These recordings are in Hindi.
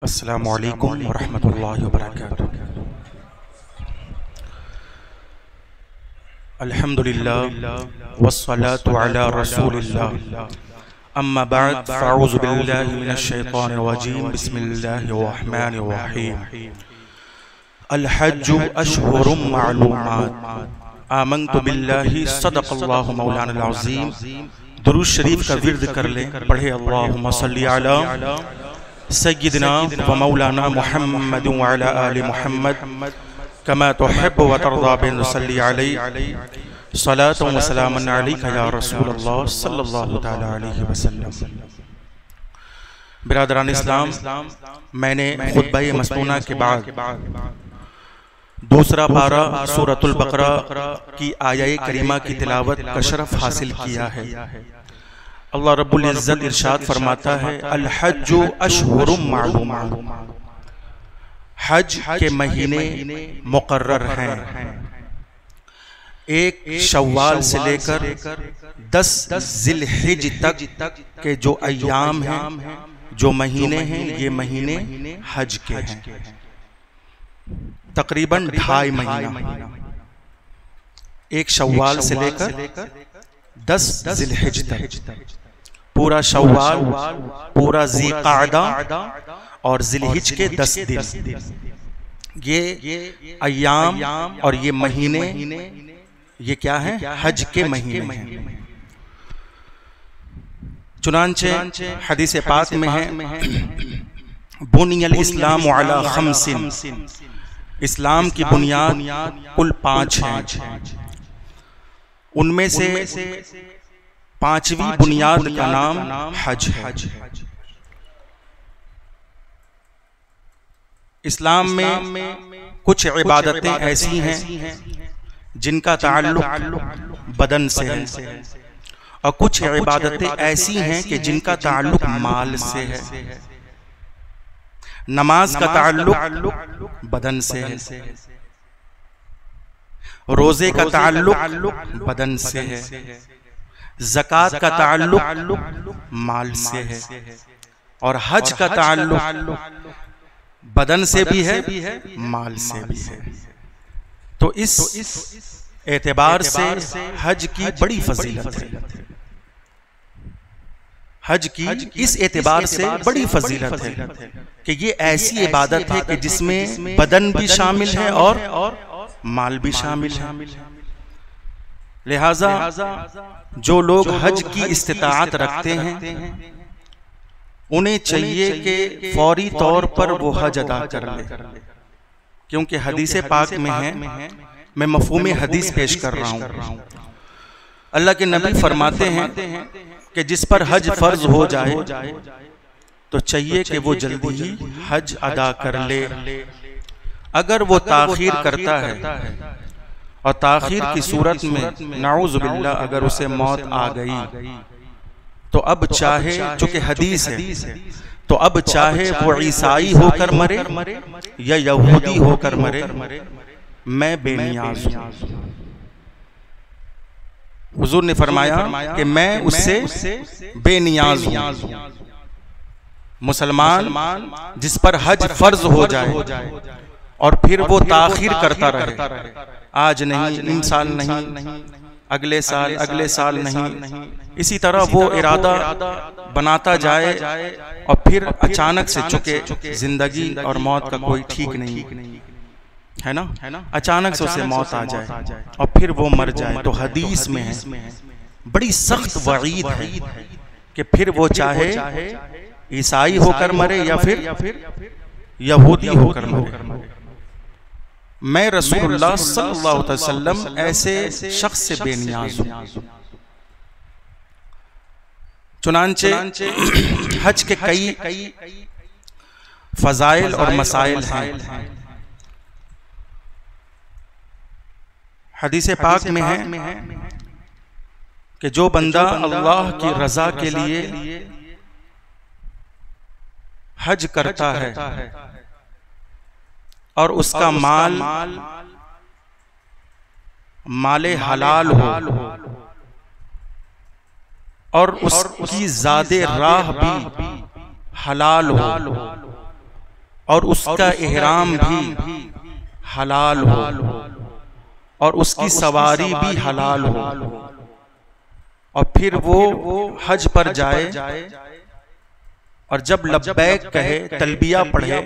अस्सलामु अलैकुम वरहमतुल्लाहि वबरकातुहू। अल्हम्दुलिल्लाह वस्सलातु अला रसूलिल्लाह अम्मा बअद फ़अऊज़ु बिल्लाहि मिनश शैतानिर रजीम बिस्मिल्लाहिर रहमानिर रहीम। अल हज्जु अशहुरुम मालूमात आमनतु बिल्लाहि सदक़ल्लाहु मौलाना अज़ीम। दुरूद शरीफ का विर्द कर लें, पढ़े अल्लाहुम्मा सल्ली अला सय्यिदना व मौलाना मुहम्मद व अला आलि मुहम्मद कमा तुहिब्बु व तर्दा बिनुसल्ली अलैहि सलातुन व सलामुन अलैका या रसूलल्लाह सल्लल्लाहु तआला अलैहि वसल्लम। बिरादरान इस्लाम, मैंने खुतबा मस्तूना के बाद दूसरा पारा सूरतुल बकरा की आया करीमा की तिलावत का शरफ हासिल किया है। अल्लाह रब्बुल इज़्ज़त इरशाद फरमाता है, अल हज्जु अशहुरुम मालूमात, हज के महीने मुकर्रर हैं। एक शव्वाल से लेकर 10 ज़िलहिज तक के जो अय्याम हैं, जो महीने हैं, ये महीने हज के हैं। तकरीबन 2.5 महीना, एक शव्वाल से लेकर 10 ज़िलहिज तक, पूरा शव्वाल, पूरा ज़ीक़अदा और ज़िलहिज के 10 दिन, ये अय्याम और ये महीने, ये क्या है? हज के महीने हैं। चुनांचे हदीस पाक में है, बुनियल इस्लाम अला खम्सिन, इस्लाम की बुनियाद कुल 5 हैं। उनमें से 5वीं बुनियाद का नाम हज है। इस्लाम में कुछ इबादतें ऐसी हैं जिनका ताल्लुक बदन से है, और कुछ इबादतें ऐसी हैं कि जिनका ताल्लुक माल से है। नमाज का ताल्लुक बदन से है, रोजे का ताल्लुक बदन से है, ज़कात का ताल्लुक माल से है, और हज का ताल्लुक बदन से भी है, माल से भी है। तो इस एतबार से हज की बड़ी फजीलत है। हज की इस एतबार से बड़ी फजीलत है कि ये ऐसी इबादत है कि जिसमें बदन भी शामिल है और माल भी शामिल है। लिहाजा जो लोग हज की इस्तिताअत रखते हैं, उन्हें चाहिए कि फौरी तौर पर वो हज अदा कर ले, क्योंकि हदीस पाक में है, मैं मफ़हूम हदीस पेश कर रहा हूँ। अल्लाह के नबी फरमाते हैं कि जिस पर हज फर्ज हो जाए तो चाहिए कि वो जल्दी ही हज अदा कर ले। अगर वो ताखीर करता है और ताखीर की सूरत में नाऊज़ु बिल्लाह अगर उसे मौत आ गई, तो अब चाहे, चूंकि हदीस है, तो अब चाहे वो ईसाई होकर मरे या यहूदी होकर मरे, मैं बेनियाज हूं। हुजूर ने फरमाया कि मैं उससे बेनियाज हूं। मुसलमान जिस पर हज फर्ज हो जाए और फिर वो ताखीर करता रहे, आज नहीं, इन साल नहीं, अगले साल नहीं, इसी तरह वो इरादा बनाता जाए और फिर अचानक से, चुके जिंदगी और मौत का कोई ठीक नहीं है ना, अचानक से उसे मौत आ जाए और फिर वो मर जाए, तो हदीस में है, बड़ी सख्त वईद है कि फिर वो चाहे ईसाई होकर मरे या फिर यहूदी होकर मरे। मैं रसूलुल्लाह सल्लल्लाहु अलैहि वसल्लम ऐसे शख्स से बेनियाज हूं। चुनांचे हज के कई फजाइल और मसाइल हैं। हदीस पाक में है कि जो बंदा अल्लाह की रजा के लिए हज करता है और उसका माले हलाल हो और उसकी ज़ादे राह भी हलाल हो, और उसका इहराम भी हलाल हो और उसकी सवारी भी हलाल हो, और फिर वो हज पर जाए और जब लब्बैक कहे, तलबिया पढ़े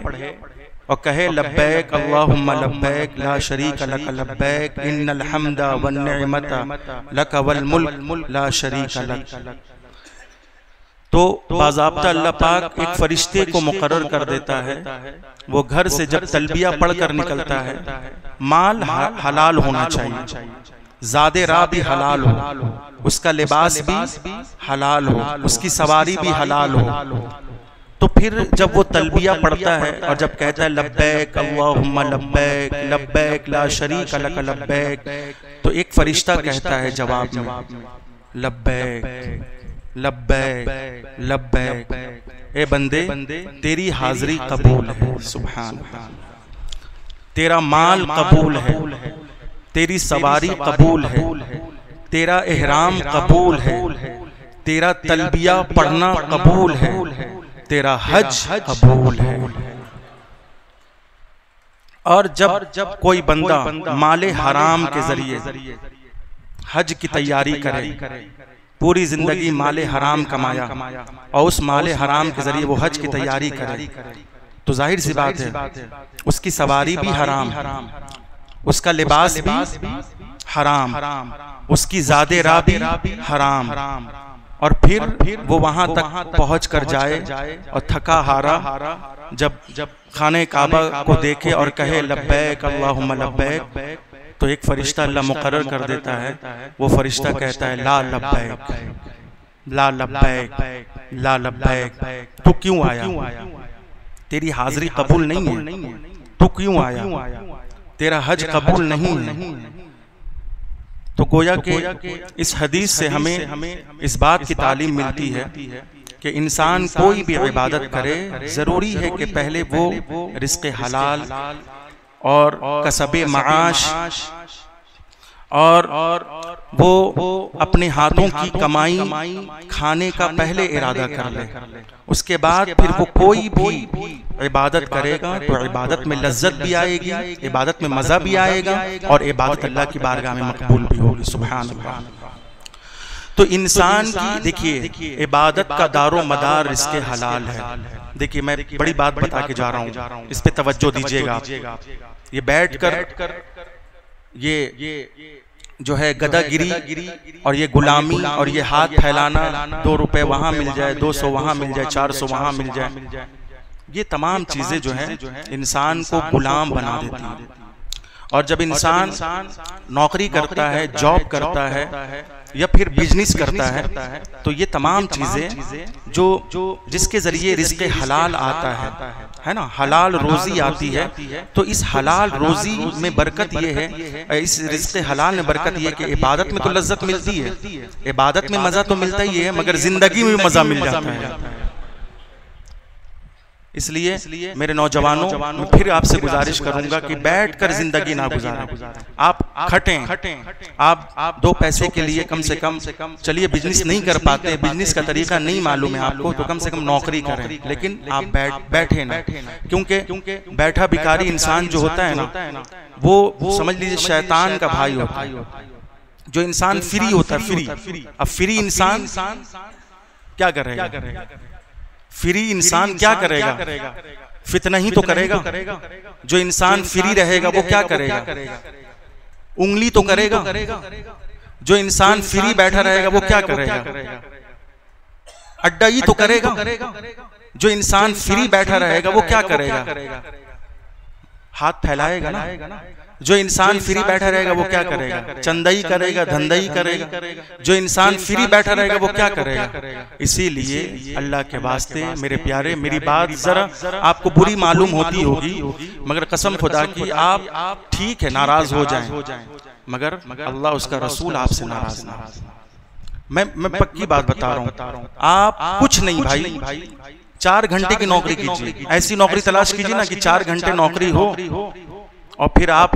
और कहे लब्बैक अल्लाहुम्मा लब्बैक ला शरीका लक लब्बैक इन्नल हम्दा वन निअमता लक वल मुल्क ला शरीका लक, तो बाज़ाब्ता अल्लाह पाक एक फरिश्ते को मुकर्रर कर देता है। वो घर से जब तलबिया पढ़कर निकलता है, माल हलाल होना चाहिए, ज़ादे राह भी हलाल हो, उसका लिबास भी हलाल हो, उसकी सवारी भी हलाल हो। तो फिर जब वो तलबिया पढ़ता है और जब कहता है लब्बैक अल्लाहुम्मा लब्बैक लब्बैक ला शरीका लक लब्बैक, तो एक फरिश्ता कहता है जवाब में लब्बैक लब्बैक लब्बैक, ए बंदे तेरी हाजिरी कबूल है, सुभान अल्लाह, तेरा माल कबूल है, तेरी सवारी कबूल है, तेरा इहराम कबूल है, तेरा तलबिया पढ़ना कबूल है, तेरा हज कबूल है। और जब कोई बंदा माले हराम के जरिए हज की तैयारी करे, पूरी जिंदगी माले हराम कमाया और उस माले हराम के जरिए वो हज की तैयारी करे, तो जाहिर सी बात है उसकी सवारी भी हराम, उसका लिबास भी हराम, उसकी ज़ादे राह भी हराम, और फिर वो वहां तक पहुंच कर जाए और थका हारा जब खाने काबा को देखे और कहे लब्बैक अल्लाहुम्मा लब्बैक, तो एक फरिश्ता अल्लाह मुकर्रर कर देता है। वो फरिश्ता कहता है ला लब्बैक ला लब्बैक ला लब्बैक, तू क्यों आया? तेरी हाजिरी कबूल नहीं है, तू क्यों आया? तेरा हज कबूल नहीं है। तो गोया के इस हदीस से हमें इस बात की तालीम मिलती है कि इंसान कोई भी इबादत करे, जरूरी है कि पहले वो रिज़्क़ हलाल और कसबे माश और वो अपने हाथों की कमाई खाने का पहले इरादा कर ले, उसके बाद फिर वो कोई भी इबादत करेगा तो इबादत में लज्जत भी आएगी, इबादत में मज़ा भी आएगा और इबादत अल्लाह की बारगाह में मकबूल भी होगी, सुभान अल्लाह। तो इंसान की देखिए इबादत का दारो मदार रिज़्क़ हलाल है। देखिए मैं बड़ी बात बता के जा रहा हूँ, इस पे तवज्जो दीजिएगा। ये बैठकर ये जो है गदागिरी और ये गुलामी और ये हाथ फैलाना, 2 रुपए वहां मिल जाए, 200 वहां मिल जाए, 400 वहां मिल जाए, ये तमाम चीजें जो हैं इंसान को गुलाम बना देती हैं। और जब इंसान नौकरी करता है, जॉब करता है या फिर बिजनेस करता है, तो ये तमाम चीजें जो जिसके जरिए रिज़्क़ हलाल आता है ना, हलाल रोजी आती है, तो इस हलाल रोजी में बरकत ये है, इस रिज़्क़ हलाल में बरकत ये है कि इबादत में तो लज्जत मिलती है, इबादत में मजा तो मिलता ही है, मगर जिंदगी में भी मजा मिल जाता है। इसलिए मेरे नौजवानों, मैं फिर आपसे गुजारिश करूंगा कि बैठकर जिंदगी ना गुजारें, आप खटें, आप 2 पैसे के लिए कम से कम, चलिए बिजनेस नहीं कर पाते, बिजनेस का तरीका नहीं मालूम है आपको, तो कम से कम नौकरी करें, लेकिन आप बैठे ना, क्योंकि बैठा भिखारी इंसान जो होता है ना, वो समझ लीजिए शैतान का भाई होता है। जो इंसान फ्री होता है, फ्री, अब फ्री इंसान क्या करेगा? फ्री इंसान क्या करेगा? फितना ही तो करेगा। जो इंसान फ्री रहेगा वो क्या करेगा? उंगली तो करेगा। जो इंसान फ्री बैठा रहेगा वो क्या करेगा? अड्डा ही तो करेगा। जो इंसान फ्री बैठा रहेगा वो क्या करेगा? हाथ फैलाएगा ना। जो इंसान फ्री बैठा रहेगा वो क्या करेगा? चंदाई करेगा, धंधाई करेगा। जो इंसान फ्री बैठा रहेगा वो क्या करेगा? इसीलिए अल्लाह के वास्ते मेरे प्यारे, मेरी बात जरा आपको बुरी मालूम होती होगी, मगर कसम खुदा की आप ठीक है नाराज हो जाएं, मगर अल्लाह उसका रसूल आपसे नाराज ना। मैं पक्की बात बता रहा हूँ, आप कुछ नहीं भाई, 4 घंटे की नौकरी कीजिए, ऐसी नौकरी तलाश कीजिए ना कि 4 घंटे नौकरी हो और फिर आप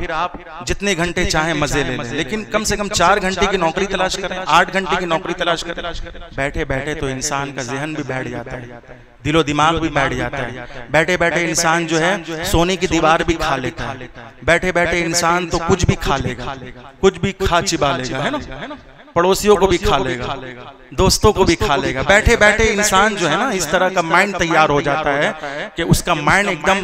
जितने घंटे चाहे मजे ले लें, लेकिन कम से कम 4 घंटे की नौकरी तलाश करें, 8 घंटे की नौकरी तलाश करें। बैठे बैठे तो इंसान का ज़हन भी बैठ जाता है, दिलो दिमाग भी बैठ जाता है। बैठे बैठे इंसान जो है सोने की दीवार भी खा लेता है। बैठे बैठे इंसान तो कुछ भी खा लेगा, कुछ भी खा चिबा लेगा, है ना, पड़ोसियों को भी खा लेगा, दोस्तों को भी खा लेगा। बैठे बैठे इंसान जो है ना इस तरह का माइंड तैयार हो जाता है कि उसका माइंड एकदम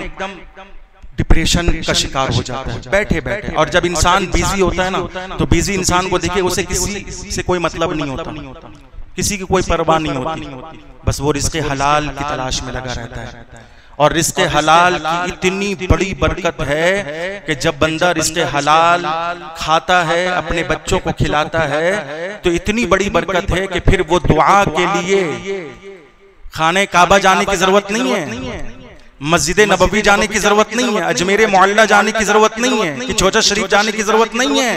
डिप्रेशन का शिकार हो जाता है बैठे बैठे। और जब इंसान बिजी होता है ना, तो बिजी इंसान को देखिए उसे किसी से कोई मतलब नहीं होता, किसी की कोई परवाह नहीं होती, बस वो रिज़्क़े हलाल की तलाश में लगा रहता है। और रिज़्क़े हलाल की इतनी बड़ी बरकत है कि जब बंदा रिज़्क़े हलाल खाता है, अपने बच्चों को खिलाता है, तो इतनी बड़ी बरकत है कि फिर वो दुआ के लिए खाने काबा जाने की जरूरत नहीं है, मस्जिद नबवी जाने की जरूरत नहीं है, अजमेर मोहल्ला जाने की जरूरत नहीं है, कि चौचा शरीफ जाने की जरूरत नहीं है,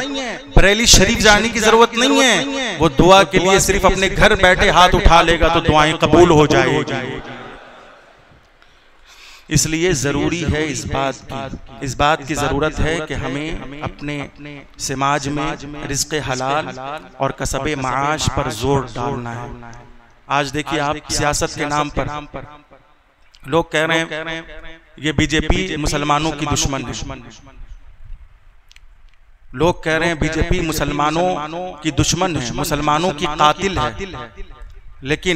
बरेली शरीफ जाने की जरूरत नहीं है। वो दुआ के लिए सिर्फ अपने घर बैठे हाथ उठा लेगा तो दुआएं कबूल हो जाएगी। इसलिए जरूरी है इस बात की जरूरत है कि हमें अपने समाज में रिज़्क़े हलाल और कसबे माश पर जोर डालना है। आज देखिए आप सियासत के नाम पर लोग कह रहे हैं ये बीजेपी मुसलमानों की दुश्मन है, लोग कह रहे हैं बीजेपी मुसलमानों की दुश्मन है, मुसलमानों की कातिल है। लेकिन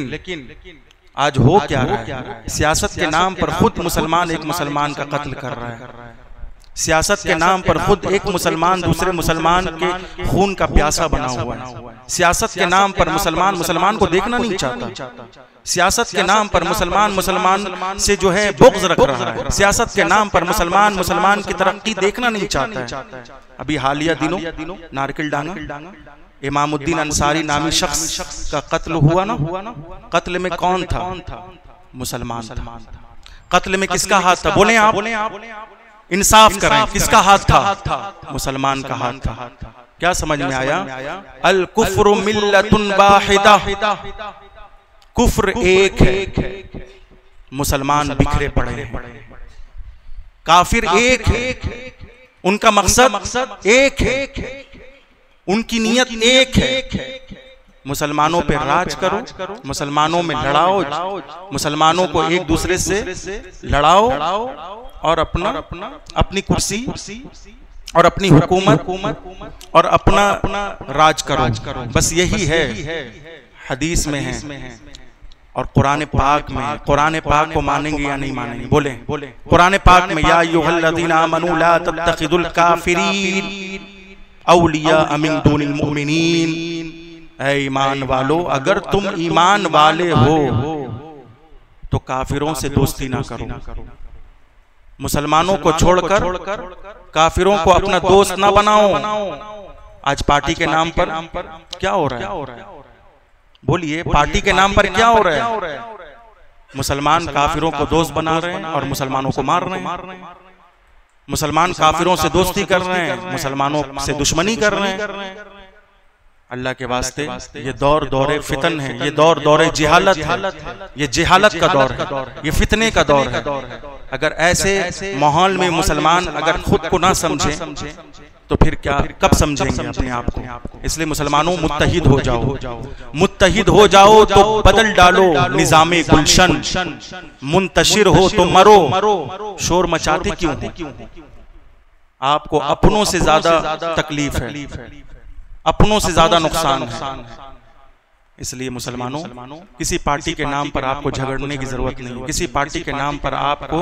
आज हो क्या रहा है? सियासत के नाम पर खुद मुसलमान एक मुसलमान का कत्ल कर रहा है, सियासत के नाम पर खुद एक मुसलमान दूसरे मुसलमान के खून का प्यासा बना हुआ है। सियासत के नाम पर मुसलमान को देखना नहीं चाहता, सियासत के नाम पर मुसलमान से जो है बुग़्ज़ रख रहा है, सियासत के नाम पर मुसलमान की तरक्की देखना नहीं चाहता है। अभी हालिया दिनों नारकिल डांगा इमामुद्दीन अंसारी नामी शख्स का कत्ल हुआ ना, कत्ल में कौन था? मुसलमान था। कत्ल में किसका हाथ था? बोले आप इंसाफ करें, किसका हाथ था? मुसलमान का हाथ था। क्या समझ में आया? अल कुफ्रु मिल्लतुन वाहिदा, कुफ्र एक है, मुसलमान बिखरे पड़े हैं। काफिर एक है, उनका मकसद एक है, उनकी नियत एक है। मुसलमानों पे राज करो, मुसलमानों में लड़ाओ, मुसलमानों को एक दूसरे से लड़ाओ और अपनी कुर्सी और अपनी हुकूमत और अपना राज करो। बस यही है, हदीस में है और कुरान पाक में। कुरान पाक को मानेंगे या नहीं मानेंगे? बोले कुरान पाक में या अय्युहल्लज़ीना आमनू ला तत्तखिदुल काफिरीन औलिया मिन दुनिल मुमिनीन। ऐ ईमान वालो, अगर तुम ईमान वाले हो तो काफिरों से दोस्ती ना करो, मुसलमानों को छोड़कर काफिरों को अपना दोस्त ना बनाओ। आज पार्टी के नाम पर क्या हो रहा है? बोलिए, पार्टी के नाम पर क्या हो रहा है? मुसलमान काफिरों को दोस्त बना रहे हैं और मुसलमानों को मार रहे हैं। मुसलमान काफिरों से दोस्ती कर रहे हैं, मुसलमानों से दुश्मनी कर रहे हैं। अल्लाह के वास्ते ये दौर फितन है, ये दौर जिहालत है, ये जिहालत का दौर है, ये फितने का दौर है। अगर ऐसे माहौल में मुसलमान अगर खुद को ना समझे तो फिर क्या, कब समझेंगे अपने आप को? इसलिए मुसलमानों मुत्तहिद हो जाओ, मुत्तहिद हो जाओ तो बदल डालो निज़ामे गुलशन, मुंतशिर हो तो मरो, शोर मचाते क्यों हो? आपको अपनों से ज्यादा तकलीफ है, अपनों से ज्यादा नुकसान है। इसलिए मुसलमानों, किसी पार्टी के नाम पर आपको झगड़ने की जरूरत नहीं, किसी पार्टी के नाम पर आपको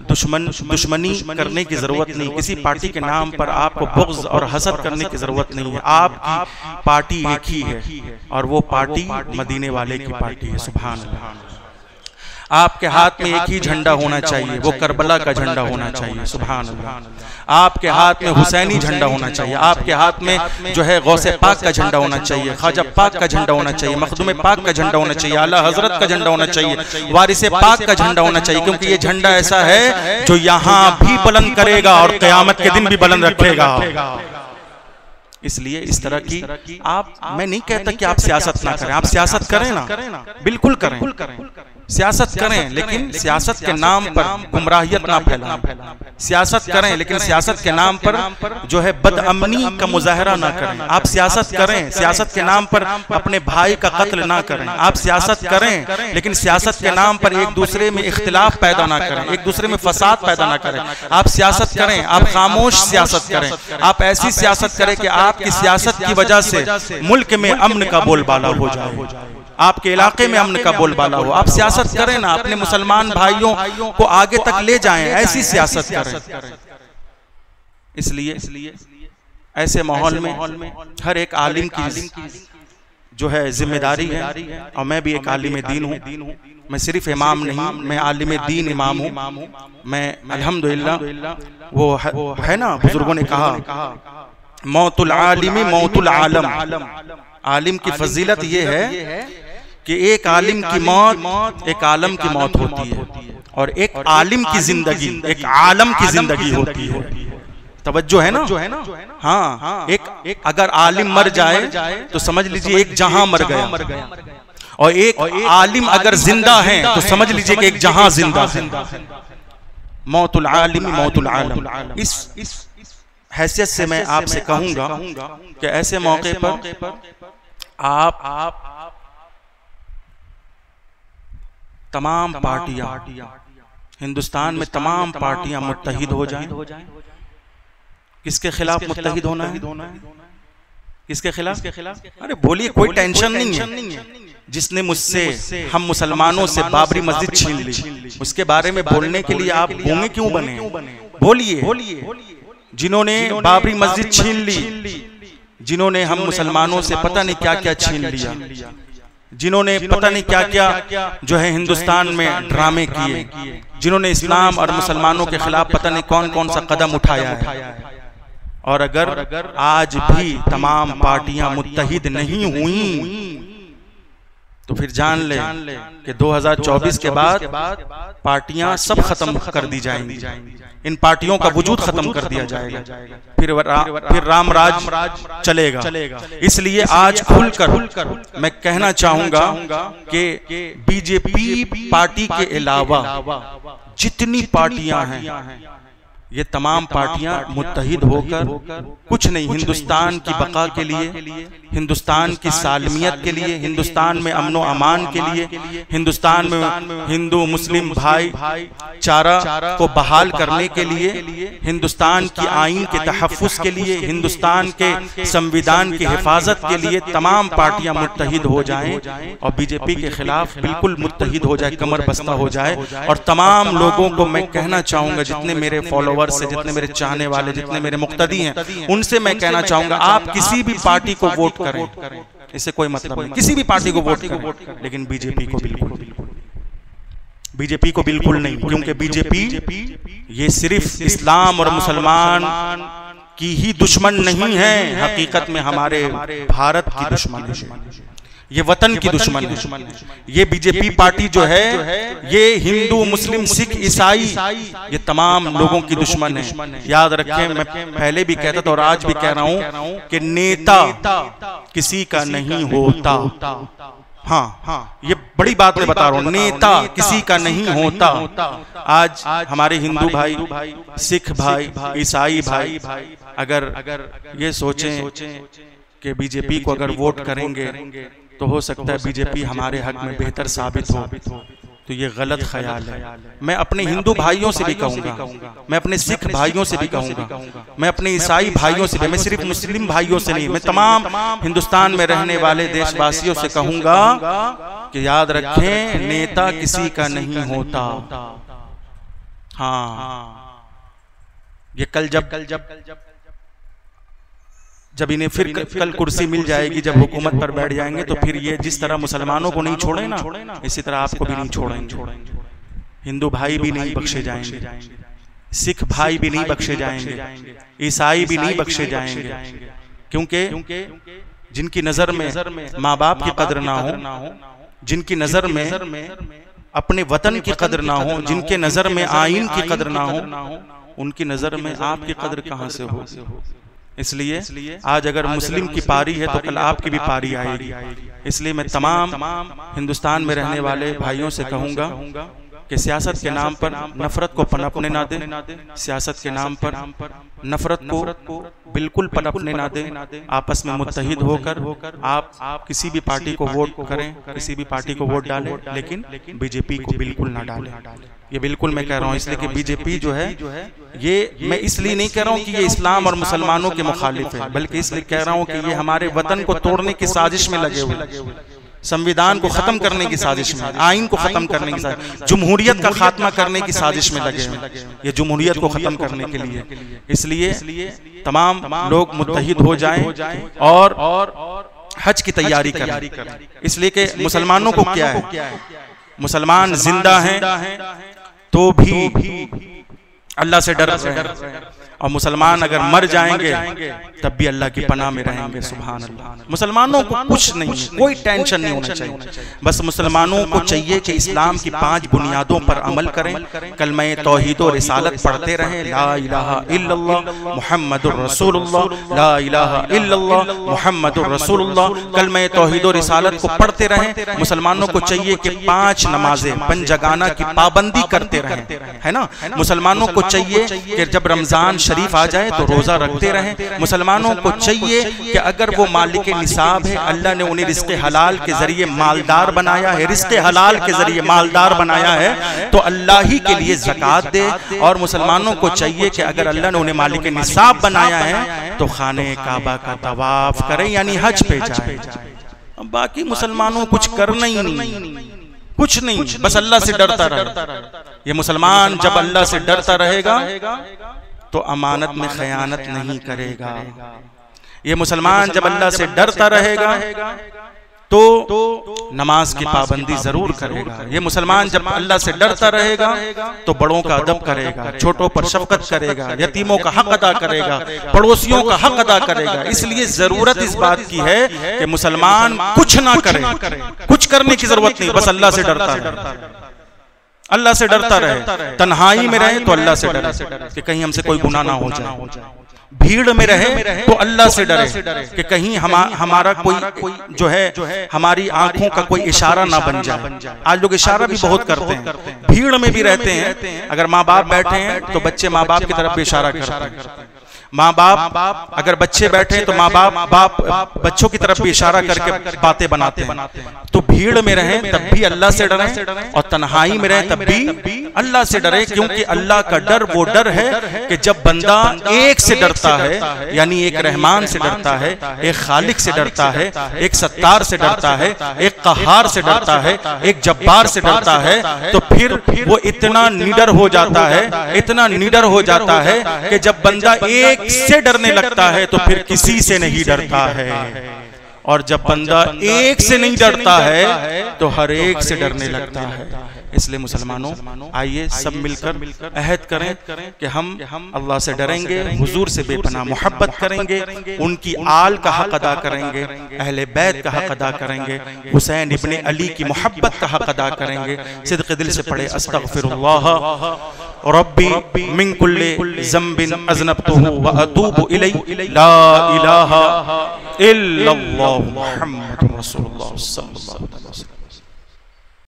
दुश्मनी करने की जरूरत नहीं, किसी पार्टी के नाम पर आपको बुग़्ज़ और हसद करने की जरूरत नहीं है। आपकी पार्टी एक ही है और वो पार्टी मदीने वाले की पार्टी है। सुभान अल्लाह। आपके हाथ में एक ही झंडा होना चाहिए, वो करबला का झंडा होना चाहिए। सुभान अल्लाह। आपके हाथ में हुसैनी झंडा होना चाहिए, आपके हाथ में जो है गौसे पाक का झंडा होना चाहिए, ख्वाजा पाक का झंडा होना चाहिए, मखदूम पाक का झंडा होना चाहिए, आला हजरत का झंडा होना चाहिए, वारिसे पाक का झंडा होना चाहिए। क्योंकि ये झंडा ऐसा है जो यहाँ भी बुलंद करेगा और क़यामत के दिन भी बुलंद रखेगा। इसलिए इस तरह की आप, मैं नहीं कहता कि आप सियासत ना करें, आप सियासत करें ना, बिल्कुल करें, सियासत करें, लेकिन सियासत के नाम पर गुमराहियत ना फैलाएं। सियासत करें लेकिन सियासत के नाम पर जो है बदअमनी का मुजाहरा ना करें। आप सियासत करें, सियासत के नाम पर अपने भाई का कत्ल ना करें। आप सियासत करें लेकिन सियासत के नाम पर एक दूसरे में इख्तिलाफ पैदा ना करें, एक दूसरे में फसाद पैदा ना करें। आप सियासत करें, आप खामोश सियासत करें, आप ऐसी सियासत करें कि आपकी सियासत की वजह से मुल्क में अमन का बोलबाला हो जाए, आपके इलाके में अमन का बोलबाला हो। आप सियासत करें ना, अपने मुसलमान भाइयों को आगे तक ले जाएं, ऐसी सियासत करें। इसलिए ऐसे माहौल में हर एक आलिम की जो है जिम्मेदारी है, और मैं भी एक आलिम दीन हूँ। मैं सिर्फ इमाम नहीं, मैं आलिम दीन इमाम हूँ। मैं अल्हम्दुलिल्लाह वो है ना, बुजुर्गों ने कहा मौतुल आलिमी मौतुल आलम। आलिम की फजीलत ये है कि एक आलिम की मौत एक आलम की मौत होती है, और एक आलिम की जिंदगी एक आलम की जिंदगी होती है। तवज्जो है ना? हाँ, एक अगर आलिम मर जाए तो समझ लीजिए एक जहां मर गया, और एक आलिम अगर जिंदा है तो समझ लीजिए कि एक जहां जिंदा है। मौतुल आलिमी मौतुल आलम। इस हैसियत से मैं आपसे कहूंगा कि ऐसे मौके पर आप तमाम पार्टियां हिंदुस्तान में तमाम पार्टियां मुत्तहिद हो जाएं। किसके खिलाफ मुत्तहिद होना है? किसके खिलाफ? अरे बोलिए, कोई टेंशन नहीं है। जिसने मुझसे, हम मुसलमानों से बाबरी मस्जिद छीन ली, उसके बारे में बोलने के लिए आप गूंगे क्यों बने? बोलिए। जिन्होंने बाबरी मस्जिद छीन ली, जिन्होंने हम मुसलमानों से पता नहीं क्या क्या छीन लिया, जिन्होंने पता नहीं क्या क्या जो है हिंदुस्तान में ड्रामे किए, जिन्होंने इस्लाम और मुसलमानों के खिलाफ पता नहीं कौन कौन सा कदम उठाया है, और अगर आज भी तमाम पार्टियां मुत्तहिद नहीं हुई तो फिर जान ले कि 2024 के बाद पार्टियां सब खत्म कर दी जाएंगी, इन पार्टियों का वजूद खत्म कर दिया जाएगा, फिर राम राज चलेगा। इसलिए आज खुलकर मैं कहना चाहूंगा कि बीजेपी पार्टी के अलावा जितनी पार्टियां हैं, ये तमाम पार्टियां मुत्तहिद होकर कुछ नहीं, हिंदुस्तान की बका के लिए, हिंदुस्तान की सालमियत के लिए, हिंदुस्तान में अमन व अमान के लिए, हिंदुस्तान में हिंदू मुस्लिम भाईचारा को बहाल करने के लिए, हिंदुस्तान की आइन के तहफ़्फ़ुज़ के लिए, हिंदुस्तान के संविधान की हिफाजत के लिए तमाम पार्टियां मुत्तहिद हो जाएं और बीजेपी के खिलाफ बिल्कुल मुत्तहिद हो जाए, कमर बस्ता हो जाए। और तमाम लोगों को मैं कहना चाहूंगा, जितने मेरे फॉलोवर्स से, जितने मेरे चाहने वाले, जितने मेरे मुक्तदी हैं, उनसे मैं कहना चाहूंगा आप किसी भी पार्टी को वोट करें, इससे कोई मतलब नहीं, किसी भी पार्टी को वोट करें, लेकिन बीजेपी को बिल्कुल नहीं, क्योंकि बीजेपी ये सिर्फ इस्लाम और मुसलमान की ही दुश्मन नहीं है, हकीकत में हमारे भारत की दुश्मन है, ये वतन की दुश्मन है। ये बीजेपी पार्टी जो है ये हिंदू मुस्लिम सिख ईसाई ये तमाम लोगों की दुश्मन है। याद रखें, मैं पहले भी कहता था और आज भी कह रहा हूं कि नेता किसी का नहीं होता। हाँ, ये बड़ी बात मैं बता रहा हूं, नेता किसी का नहीं होता। आज हमारे हिंदू भाई, सिख भाई, ईसाई भाई अगर ये सोचें कि बीजेपी को अगर वोट करेंगे तो हो सकता है बीजेपी हमारे हक में बेहतर साबित हो, तो ये गलत ख्याल है। मैं अपने हिंदू भाइयों से भी कहूंगा, मैं अपने सिख भाइयों से भी कहूंगा, मैं अपने ईसाई भाइयों से भी, मैं सिर्फ मुस्लिम भाइयों से नहीं, मैं तमाम हिंदुस्तान में रहने वाले देशवासियों से कहूंगा कि याद रखें, नेता किसी का नहीं होता। हाँ, ये कल जब इन्हें फिर कल कुर्सी मिल जाएगी, जब हुकूमत पर बैठ जाएंगे, तो फिर ये जिस तरह मुसलमानों को नहीं छोड़े ना, इसी तरह आपको भी नहीं छोड़ेंगे। हिंदू भाई भी नहीं बख्शे जाएंगे, सिख भाई भी नहीं बख्शे जाएंगे, ईसाई भी नहीं बख्शे जाएंगे, क्योंकि जिनकी नजर में माँ बाप की कदर ना हो, जिनकी नजर में अपने वतन की कदर ना हो, जिनके नजर में आइन की कदर ना हो, उनकी नजर में आपकी कदर कहां से हो? इसलिए आज अगर मुस्लिम की पारी है तो कल आपकी भी पारी आएगी। इसलिए मैं तमाम हिंदुस्तान में रहने वाले भाइयों से कहूँगा कि सियासत के नाम पर नफरत को पनपने ना दें, सियासत के नाम पर नफरत को बिल्कुल पनपने ना दें। आपस में मुत्तहिद होकर आप किसी भी पार्टी को वोट करें, किसी भी पार्टी को वोट डालें, लेकिन बीजेपी को बिल्कुल ना डालें। ये बिल्कुल मैं कह रहा हूँ, इसलिए कि बीजेपी जो है ये मैं इसलिए नहीं कह रहा हूँ कि ये इस्लाम और मुसलमानों के मुखालिफ है, बल्कि इसलिए कह रहा हूँ कि ये हमारे वतन को तोड़ने की साजिश में लगे हुए, संविधान को खत्म करने की साजिश में, आइन को खत्म करने की साजिश, जमहूरियत का खात्मा करने की साजिश में लगे हुए, ये जमहूरियत को खत्म करने के लिए। इसलिए तमाम लोग मुत्तहिद हो जाएं और हज की तैयारी करें। इसलिए कि मुसलमानों को क्या है, मुसलमान जिंदा हैं तो भी अल्लाह से डर रहे हैं, और मुसलमान अगर मर जाएंगे तब भी अल्लाह की पनाह में रहेंगे। सुभान अल्लाह। मुसलमानों को कुछ नहीं, कोई टेंशन नहीं होना चाहिए। बस मुसलमानों को चाहिए कि इस्लाम की 5 बुनियादों पर अमल करें, कलमा तौहीद और रिसालत पढ़ते रहें, ला इलाहा इल्लल्लाह मुहम्मदुर रसूलुल्लाह, ला इलाहा इल्लल्लाह मुहम्मदुर रसूलुल्लाह, कलमा तौहीद और रिसालत को पढ़ते रहें। मुसलमानों को चाहिए कि 5 नमाजें पंजगाना की पाबंदी करते रहें, है ना। मुसलमानों को चाहिए कि जब रमजान शरीफ आ जाए तो रोजा रखते रहें। मुसलमानों को चाहिए कि अगर वो मालिक निसाब है, अल्लाह ने उन्हें रिज़्क़े हलाल के जरिए मालदार बनाया है, रिज़्क़े हलाल के जरिए मालदार बनाया है, तो अल्लाह ही के लिए ज़कात दे। और मुसलमानों को चाहिए कि अगर अल्लाह ने उन्हें मालिक निसाब बनाया है तो खाने काबा का तवाफ करें, यानी हज पे जाए। बाकी मुसलमानों कुछ करना ही नहीं, कुछ नहीं, बस अल्लाह से डरता रहे। ये मुसलमान जब अल्लाह से डरता रहेगा तो अमानत में खयानत नहीं करेगा। ये मुसलमान जब अल्लाह से डरता रहेगा तो नमाज की पाबंदी जरूर करेगा। ये मुसलमान जब अल्लाह से डरता रहेगा तो बड़ों का अदब करेगा, छोटों पर शफकत करेगा, यतीमों का हक अदा करेगा, पड़ोसियों का हक अदा करेगा। इसलिए जरूरत इस बात की है कि मुसलमान कुछ ना करे, कुछ करने की जरूरत नहीं, बस अल्लाह से डरता रहे, अल्लाह से डरता रहे। तन्हाई में रहे तो अल्लाह से डरे कि कहीं हमसे कोई गुनाह ना हो जाए, भीड़ में रहे तो अल्लाह से डरे कि कहीं हमारा कोई जो है हमारी आंखों का कोई इशारा ना बन जाए। आज लोग इशारा भी बहुत करते हैं, भीड़ में भी रहते हैं। अगर माँ बाप बैठे हैं तो बच्चे माँ बाप की तरफ भी इशारा करते हैं, माँ बाप अगर बच्चे बैठे तो माँ बाप बच्चों की तरफ भी इशारा करके बातें बनाते हैं। तो भीड़ में रहें तब भी अल्लाह से डरें, और तन्हाई में रहें तब भी अल्लाह से डरें, क्योंकि अल्लाह का डर वो डर है कि जब बंदा एक से डरता है, यानी एक रहमान से डरता है, एक खालिक से डरता है, एक सत्तार से डरता है, एक कहार से डरता है, एक जब्बार से डरता है, तो फिर वो इतना निडर हो जाता है, इतना निडर हो जाता है कि जब बंदा एक से डरने लगता है तो फिर किसी से नहीं डरता है, और जब बंदा एक से नहीं डरता है तो हर एक से डरने लगता है। इसलिए मुसलमानों आइए सब मिलकर अहद करें कि हम अल्लाह से डरेंगे, हुजूर से बेपनाह मोहब्बत करेंगे, उनकी आल का हक अदा करेंगे, अहले बैत का हक अदा करेंगे, हुसैन इब्ने अली की मोहब्बत का हक अदा करेंगे। सिद्क़ दिल से पढ़े अस्तग़फिरुल्लाह रब्बी मिन कुल्लि ज़ंबिन अज़नबतुहु व अतूबु इलैहि ला इलाहा इल्लल्लाह मुहम्मदुर रसूलुल्लाह सल्लल्लाहु अलैहि वसल्लम।